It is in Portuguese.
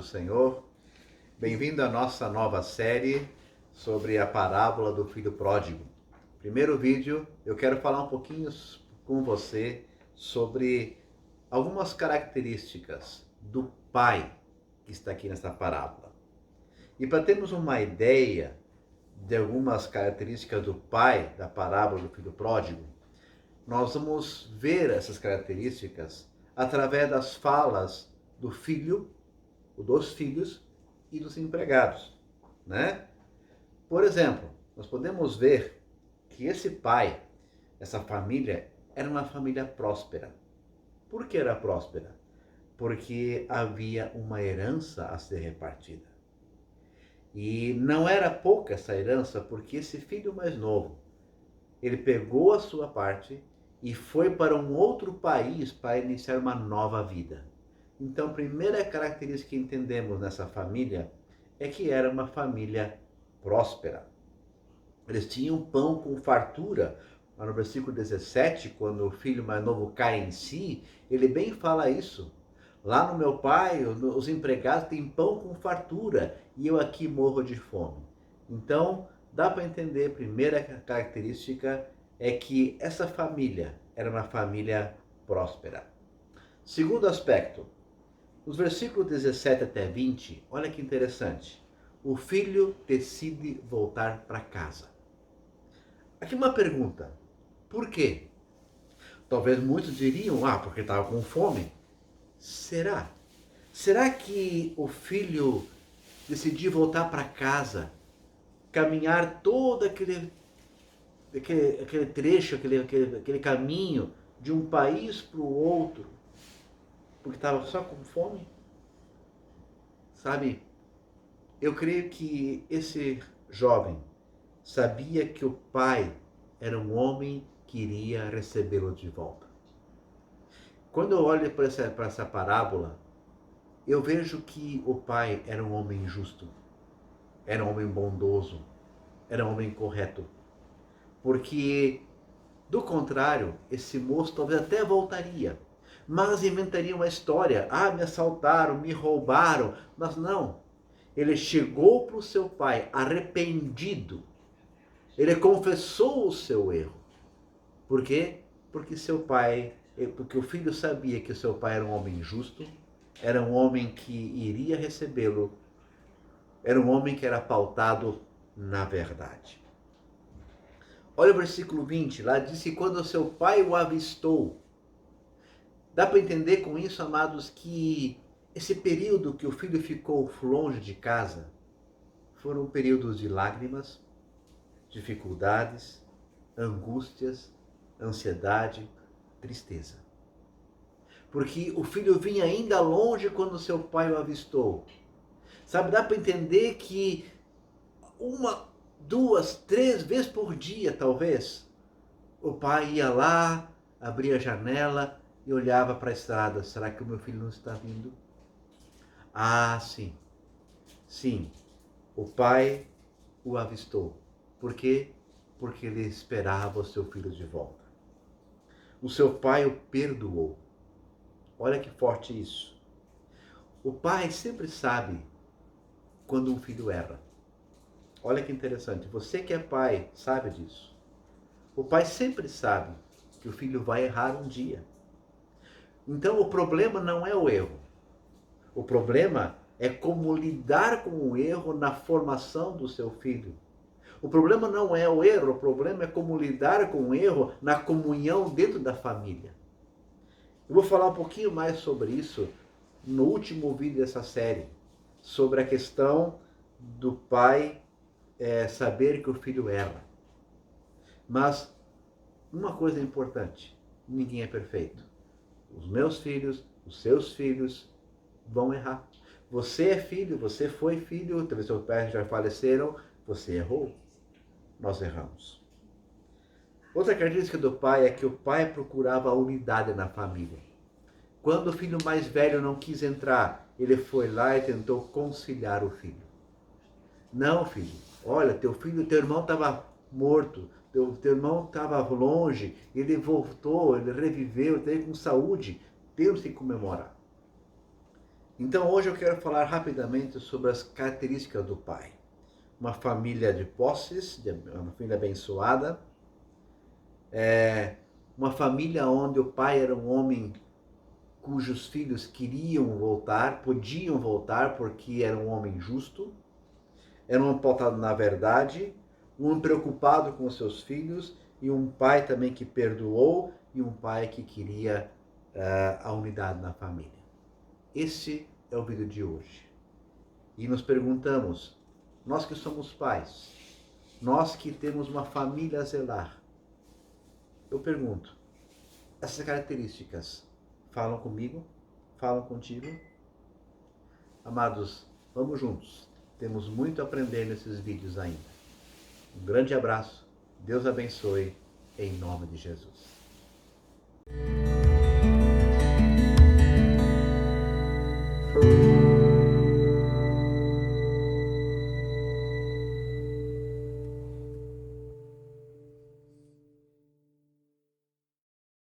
do Senhor. Bem-vindo à nossa nova série sobre a parábola do filho pródigo. Primeiro vídeo, eu quero falar um pouquinho com você sobre algumas características do pai que está aqui nessa parábola. E para termos uma ideia de algumas características do pai da parábola do filho pródigo, nós vamos ver essas características através das falas do filho, dos filhos e dos empregados, né? Por exemplo, nós podemos ver que esse pai, essa família, era uma família próspera. Por que era próspera? Porque havia uma herança a ser repartida. E não era pouca essa herança, porque esse filho mais novo, ele pegou a sua parte e foi para um outro país para iniciar uma nova vida. Então, a primeira característica que entendemos nessa família é que era uma família próspera. Eles tinham pão com fartura. Lá no versículo 17, quando o filho mais novo cai em si, ele bem fala isso. Lá no meu pai, os empregados têm pão com fartura e eu aqui morro de fome. Então, dá para entender, a primeira característica é que essa família era uma família próspera. Segundo aspecto, nos versículos 17 até 20, olha que interessante. O filho decide voltar para casa. Aqui uma pergunta. Por quê? Talvez muitos diriam, porque estava com fome. Será? Será que o filho decidiu voltar para casa, caminhar todo aquele trecho, aquele caminho de um país para o outro, porque estava só com fome? Sabe, eu creio que esse jovem sabia que o pai era um homem que iria recebê-lo de volta. Quando eu olho para essa parábola, eu vejo que o pai era um homem justo, era um homem bondoso, era um homem correto. Porque, do contrário, esse moço talvez até voltaria, mas inventaria uma história. Me assaltaram, me roubaram. Mas não. Ele chegou para o seu pai arrependido. Ele confessou o seu erro. Por quê? Porque o filho sabia que o seu pai era um homem justo, era um homem que iria recebê-lo, era um homem que era pautado na verdade. Olha o versículo 20, lá diz que quando o seu pai o avistou. Dá para entender com isso, amados, que esse período que o filho ficou longe de casa foram períodos de lágrimas, dificuldades, angústias, ansiedade, tristeza. Porque o filho vinha ainda longe quando seu pai o avistou. Sabe, dá para entender que 1, 2, 3 vezes por dia, talvez, o pai ia lá, abria a janela e olhava para a estrada. Será que o meu filho não está vindo? Sim. Sim. O pai o avistou. Por quê? Porque ele esperava o seu filho de volta. O seu pai o perdoou. Olha que forte isso. O pai sempre sabe quando um filho erra. Olha que interessante. Você que é pai sabe disso. O pai sempre sabe que o filho vai errar um dia. Então o problema não é o erro. O problema é como lidar com o erro na formação do seu filho. O problema não é o erro, o problema é como lidar com o erro na comunhão dentro da família. Eu vou falar um pouquinho mais sobre isso no último vídeo dessa série, sobre a questão do pai saber que o filho erra. Mas uma coisa é importante, ninguém é perfeito. Os meus filhos, os seus filhos vão errar. Você é filho, você foi filho, talvez seus pais já faleceram, você errou. Nós erramos. Outra característica do pai é que o pai procurava a unidade na família. Quando o filho mais velho não quis entrar, ele foi lá e tentou conciliar o filho. Não, filho, olha, teu irmão estava morto, teu irmão estava longe, ele voltou, ele reviveu, ele esteve com saúde, temos que comemorar. Então hoje eu quero falar rapidamente sobre as características do pai. Uma família de posses, uma família abençoada, uma família onde o pai era um homem cujos filhos queriam voltar, podiam voltar porque era um homem justo, era um pautado na verdade, um preocupado com os seus filhos e um pai também que perdoou e um pai que queria a unidade na família. Esse é o vídeo de hoje. E nos perguntamos, nós que somos pais, nós que temos uma família a zelar, eu pergunto, essas características falam comigo? Falam contigo? Amados, vamos juntos. Temos muito a aprender nesses vídeos ainda. Um grande abraço. Deus abençoe. Em nome de Jesus.